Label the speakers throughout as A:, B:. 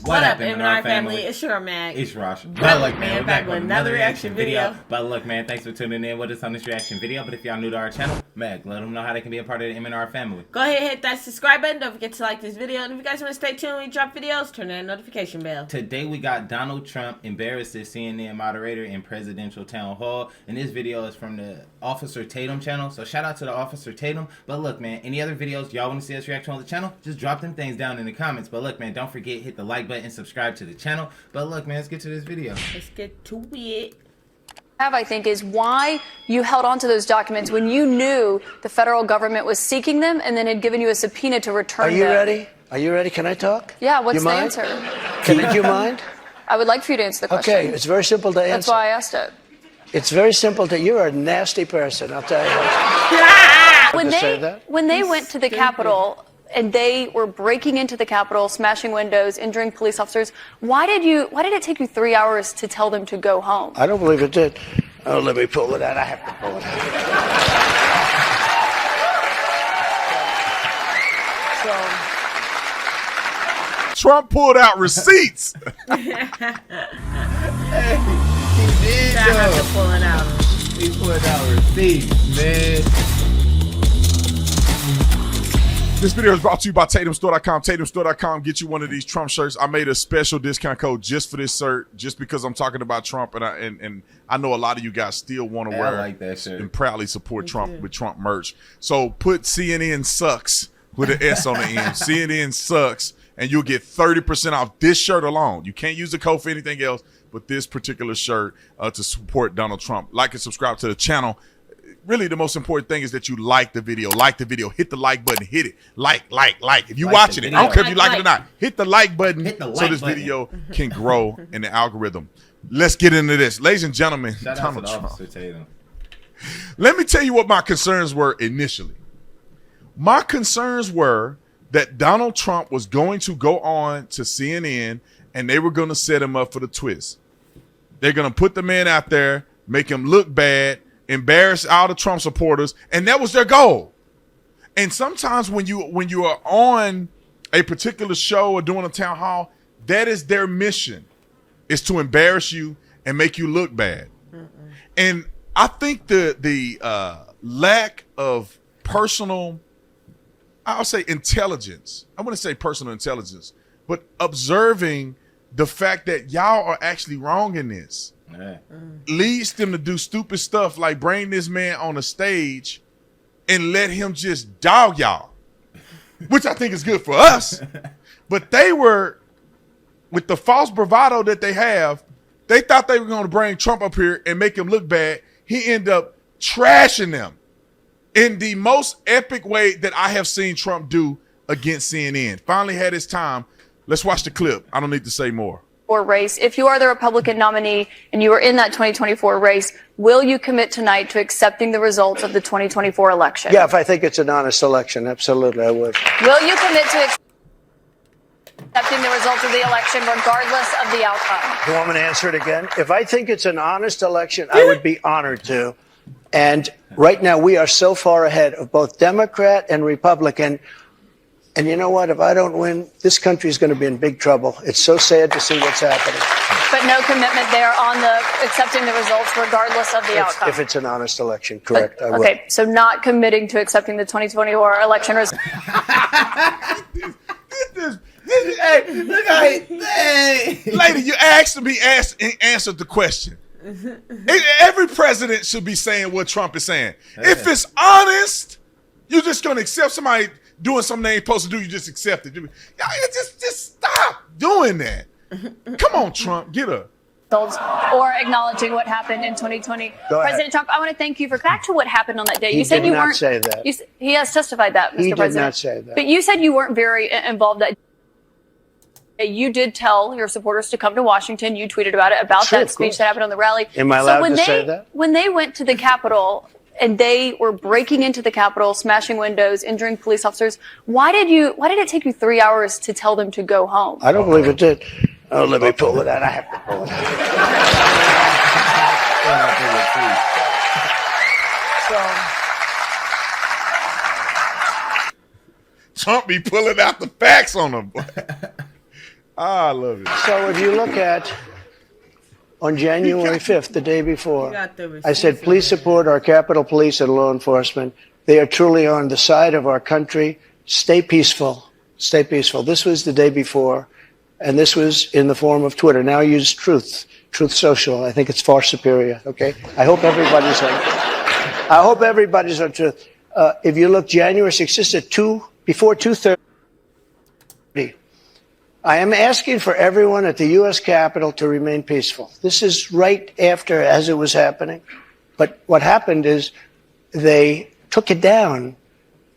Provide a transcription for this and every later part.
A: What up, M&R family? It's your Mag.
B: It's Rosh. But look, man, we're back with another reaction video.
A: But
B: look, man, thanks for tuning in with us on this reaction video. But if y'all new to our channel, Mag, let them know how they can be a part of the M&R family.
A: Go ahead and hit that subscribe button. Don't forget to like this video. And if you guys want to stay tuned when we drop videos, turn that notification bell.
B: Today we got Donald Trump embarrasses CNN moderator in presidential town hall. And this video is from the Officer Tatum channel. So shout out to the Officer Tatum. But look, man, any other videos y'all want to see us react to on the channel, just drop them things down in the comments. But look, man, don't forget, hit the like button and subscribe to the channel. But look, man, let's get to this video.
A: Let's get to it.
C: I think is why you held on to those documents when you knew the federal government was seeking them and then had given you a subpoena to return them.
D: Are you ready? Are you ready? Can I talk?
C: Yeah, what's the answer?
D: Do you mind?
C: I would like for you to answer the question.
D: Okay, it's very simple to answer.
C: That's why I asked it.
D: It's very simple to, you're a nasty person, I'll tell you.
C: When they went to the Capitol and they were breaking into the Capitol, smashing windows, injuring police officers, why did it take you 3 hours to tell them to go home?
D: I don't believe it did. Oh, let me pull it out. I have to pull it
E: out. Trump pulled out receipts.
B: Hey, he did
A: I have to pull it out.
B: He pulled out receipts, man.
E: This video is brought to you by TatumStore.com. TatumStore.com. Get you one of these Trump shirts. I made a special discount code just for this shirt, just because I'm talking about Trump, and I know a lot of you guys still want to wear
B: like that shirt
E: and proudly support Trump with Trump merch. So put CNN sucks with an S on the end. CNN sucks, and you'll get 30% off this shirt alone. You can't use the code for anything else but this particular shirt to support Donald Trump. Like and subscribe to the channel. Really, the most important thing is that you like the video. Like the video. Hit the like button. Hit it. Like. If you're watching it, I don't care if you like it or not. Hit the like button so this video can grow in the algorithm. Let's get into this. Ladies and gentlemen, Donald Trump. Let me tell you what my concerns were initially. My concerns were that Donald Trump was going to go on to CNN and they were going to set him up for the twist. They're going to put the man out there, make him look bad, embarrass all the Trump supporters, and that was their goal. And sometimes when you are on a particular show or doing a town hall, that is their mission, is to embarrass you and make you look bad. And I think the lack of personal, I'll say intelligence, I want to say personal intelligence, but observing the fact that y'all are actually wrong in this, leads them to do stupid stuff like bring this man on a stage and let him just dog y'all, which I think is good for us. But they were, with the false bravado that they have, they thought they were going to bring Trump up here and make him look bad. He ended up trashing them in the most epic way that I have seen Trump do against CNN. Finally had his time. Let's watch the clip. I don't need to say more.
C: Or race. If you are the Republican nominee and you are in that 2024 race, will you commit tonight to accepting the results of the 2024 election?
D: Yeah, if I think it's an honest election, absolutely I would.
C: Will you commit to accepting the results of the election regardless of the outcome?
D: You want me to answer it again? If I think it's an honest election, I would be honored to. And right now we are so far ahead of both Democrat and Republican. And you know what? If I don't win, this country is going to be in big trouble. It's so sad to see what's happening.
C: But no commitment there on the accepting the results regardless of the outcome.
D: If it's an honest election, correct, I will.
C: Okay, so not committing to accepting the 2024 election results.
B: Hey, look at it. Hey.
E: Lady, you asked me, answered the question. Every president should be saying what Trump is saying. If it's honest, you're just going to accept somebody doing something they ain't supposed to do, you just accept it. Just stop doing that. Come on, Trump, get up.
C: Or acknowledging what happened in 2020. President Trump, I want to thank you for back to what happened on that day. You said you weren't.
D: He did not say that.
C: He has testified that, Mr. President.
D: He did not say that.
C: But you said you weren't very involved that day. You did tell your supporters to come to Washington. You tweeted about it, about that speech that happened on the rally.
D: Am I allowed to say that?
C: When they went to the Capitol and they were breaking into the Capitol, smashing windows, injuring police officers, why did it take you 3 hours to tell them to go home?
D: I don't believe it did. Oh, let me pull it out. I have to pull it out.
E: Trump be pulling out the facts on them. I love it.
D: So if you look at on January 5th, the day before, I said, please support our Capitol Police and law enforcement. They are truly on the side of our country. Stay peaceful. Stay peaceful. This was the day before, and this was in the form of Twitter. Now use Truth Social. I think it's far superior, okay? I hope everybody's on Truth. If you look January 6th, just at before 2:30, I am asking for everyone at the U.S. Capitol to remain peaceful. This is right after, as it was happening. But what happened is they took it down.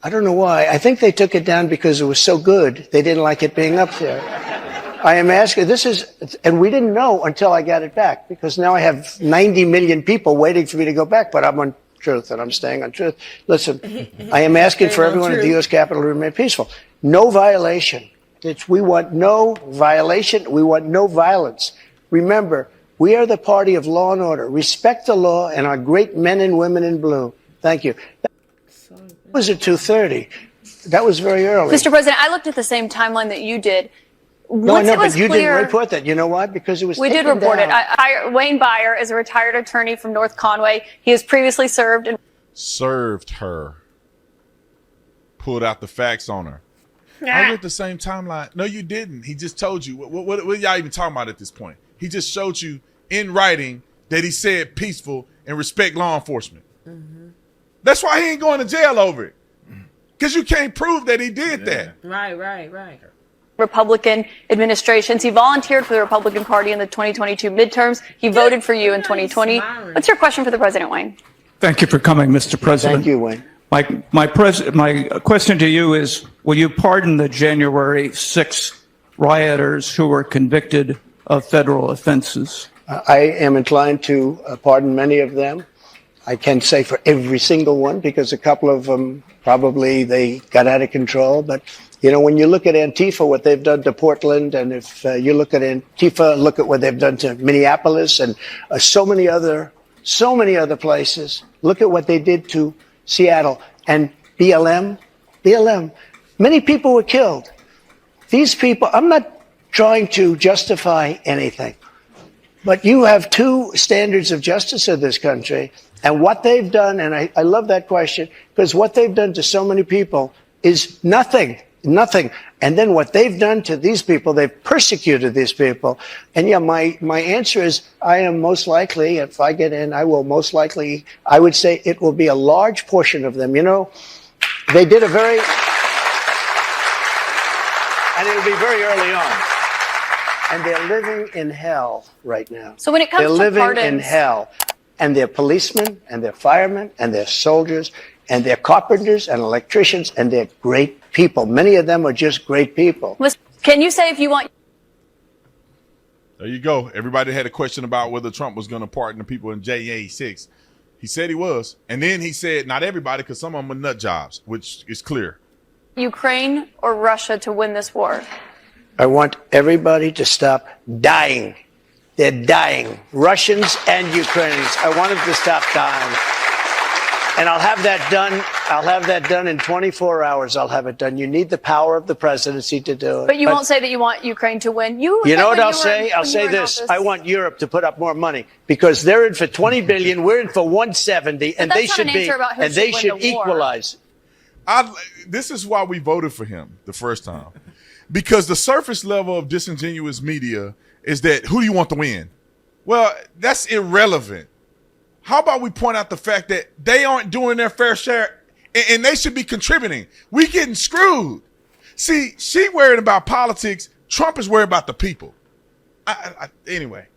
D: I don't know why. I think they took it down because it was so good. They didn't like it being up there. I am asking, and we didn't know until I got it back, because now I have 90 million people waiting for me to go back, but I'm on Truth and I'm staying on Truth. Listen, I am asking for everyone at the U.S. Capitol to remain peaceful. No violation. We want no violation. We want no violence. Remember, we are the party of law and order. Respect the law and our great men and women in blue. Thank you. That was at 2:30. That was very early.
C: Mr. President, I looked at the same timeline that you did.
D: No, I know, but you didn't report that. You know why? Because it was
C: We did report it. Wayne Byer is a retired attorney from North Conway. He has previously served
E: her. Pulled out the facts on her. I read the same timeline. No, you didn't. He just told you. What are y'all even talking about at this point? He just showed you in writing that he said peaceful and respect law enforcement. Mm-hmm. That's why he ain't going to jail over it. Because you can't prove that he did that.
A: Right.
C: Republican administrations. He volunteered for the Republican Party in the 2022 midterms. He voted for you in 2020. What's your question for the President, Wayne?
F: Thank you for coming, Mr. President.
D: Thank you, Wayne.
F: My question to you is, will you pardon the January 6th rioters who were convicted of federal offenses?
D: I am inclined to pardon many of them. I can't say for every single one, because a couple of them probably they got out of control. But, you know, when you look at Antifa, what they've done to Portland, and if you look at Antifa, look at what they've done to Minneapolis and so many other places. Look at what they did to Seattle and BLM. Many people were killed. These people, I'm not trying to justify anything, but you have two standards of justice in this country, and what they've done, and I love that question, because what they've done to so many people is nothing. And then what they've done to these people, they've persecuted these people. And yeah, my answer is, I am most likely, if I get in, I would say it will be a large portion of them. You know, they did and it'll be very early on. And they're living in hell right now.
C: So when it comes to
D: pardons, they're living in
C: pardons,
D: hell. And they're policemen, and they're firemen, and they're soldiers, and they're carpenters and electricians, and they're great people. Many of them are just great people.
C: Can you say if you want?
E: There you go. Everybody had a question about whether Trump was going to pardon the people in January 6th. He said he was. And then he said not everybody, because some of them are nut jobs, which is clear.
C: Ukraine or Russia to win this war?
D: I want everybody to stop dying. They're dying. Russians and Ukrainians. I want them to stop dying. And I'll have that done in 24 hours. I'll have it done. You need the power of the presidency to do it.
C: But you won't say that you want Ukraine to win.
D: You know what I'll say? I'll say this. I want Europe to put up more money, because they're in for 20 billion. We're in for 170, and they should equalize.
E: This is why we voted for him the first time, because the surface level of disingenuous media is that, who do you want to win? Well, that's irrelevant. How about we point out the fact that they aren't doing their fair share, and they should be contributing? We getting screwed. See, she worried about politics. Trump is worried about the people. Anyway.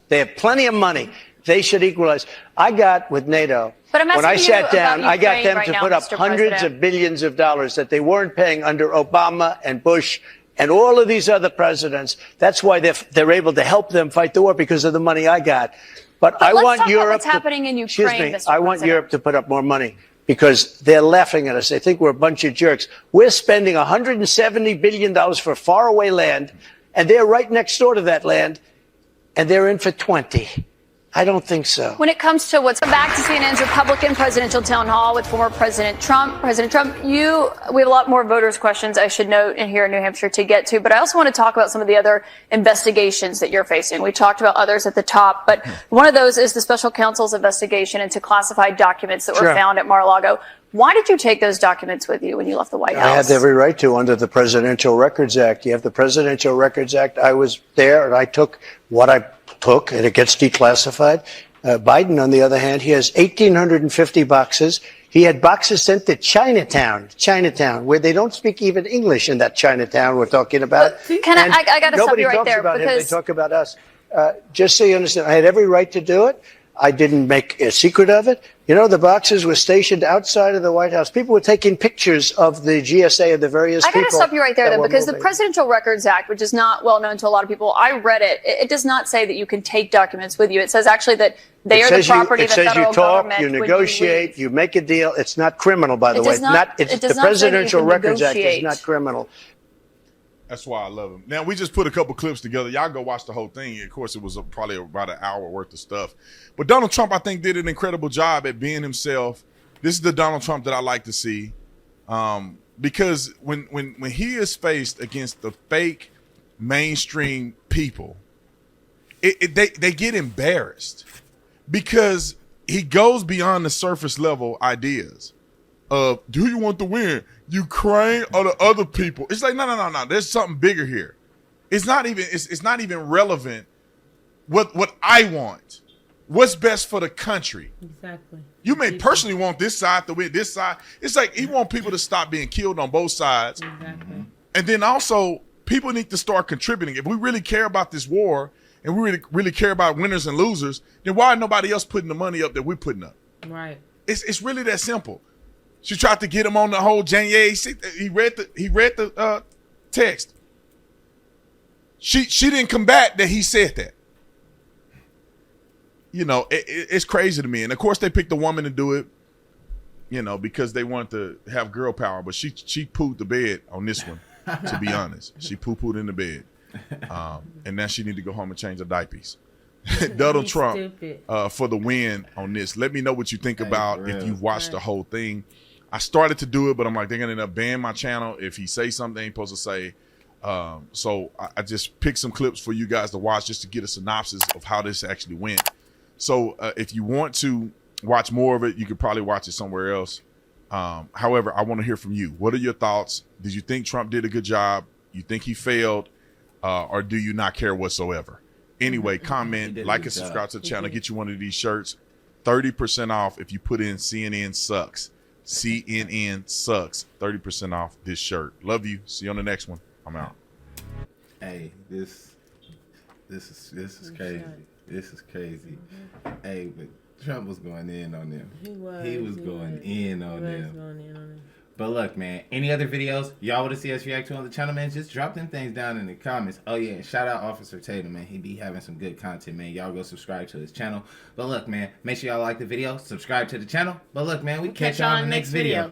D: They have plenty of money. They should equalize. I got with NATO, when I sat down, I got them to put up hundreds of billions of dollars that they weren't paying under Obama and Bush and all of these other presidents. That's why they're able to help them fight the war, because of the money I got. But I want Europe.
C: What's happening in Ukraine, Mr.
D: I want Europe to put up more money, because they're laughing at us. They think we're a bunch of jerks. We're spending $170 billion for faraway land, and they're right next door to that land, and they're in for 20. I don't think so.
C: When it comes to what's back to CNN's Republican presidential town hall with former President Trump, we have a lot more voters' questions, I should note, in here in New Hampshire to get to. But I also want to talk about some of the other investigations that you're facing. We talked about others at the top, but one of those is the special counsel's investigation into classified documents that were found at Mar-a-Lago. Why did you take those documents with you when you left the White House?
D: I had every right to under the Presidential Records Act. You have the Presidential Records Act. I was there and I took what I took and it gets declassified. Biden, on the other hand, he has 1,850 boxes. He had boxes sent to Chinatown, where they don't speak even English in that Chinatown we're talking about.
C: I got to stop you right there.
D: Nobody talks about him. They talk about us. Just so you understand, I had every right to do it. I didn't make a secret of it. You know, the boxes were stationed outside of the White House. People were taking pictures of the GSA and the various people.
C: I got to stop you right there, though, because the Presidential Records Act, which is not well known to a lot of people, I read it. It does not say that you can take documents with you. It says actually that they are the property of the federal government.
D: It says you talk, you negotiate, you make a deal. It's not criminal, by the way. The Presidential Records Act is not criminal.
E: That's why I love him. Now, we just put a couple clips together. Y'all go watch the whole thing. Of course, it was probably about an hour worth of stuff. But Donald Trump, I think, did an incredible job at being himself. This is the Donald Trump that I like to see. Because when he is faced against the fake mainstream people, they get embarrassed. Because he goes beyond the surface level ideas of, do you want to win? Ukraine or the other people? It's like, no. There's something bigger here. It's not even relevant what I want. What's best for the country?
A: Exactly.
E: You may personally want this side to win, this side. It's like he want people to stop being killed on both sides.
A: Exactly.
E: And then also people need to start contributing. If we really care about this war and we really care about winners and losers, then why nobody else putting the money up that we're putting up?
A: Right.
E: It's really that simple. She tried to get him on the whole January 6th. He read the text. She didn't combat that he said that. You know, it's crazy to me. And of course they picked a woman to do it, you know, because they wanted to have girl power. But she pooed the bed on this one, to be honest. She poo-pooed in the bed. And now she need to go home and change her diapers. Donald Trump for the win on this. Let me know what you think about if you watched the whole thing. I started to do it, but I'm like, they're going to end up banning my channel if he says something he ain't supposed to say. So I just picked some clips for you guys to watch just to get a synopsis of how this actually went. So if you want to watch more of it, you could probably watch it somewhere else. However, I want to hear from you. What are your thoughts? Did you think Trump did a good job? You think he failed? Or do you not care whatsoever? Anyway, comment, like, and subscribe to the channel. Get you one of these shirts. 30% off if you put in CNN sucks. CNN sucks. 30% off this shirt. Love you. See you on the next one. I'm out.
B: Hey, this is crazy. This is crazy. Hey, but Trump was going in on them. He was going in on them. But look, man, any other videos y'all want to see us react to on the channel, man, just drop them things down in the comments. Oh, yeah, and shout out Officer Tatum, man. He be having some good content, man. Y'all go subscribe to his channel. But look, man, make sure y'all like the video, subscribe to the channel. But look, man, we catch y'all on the next video.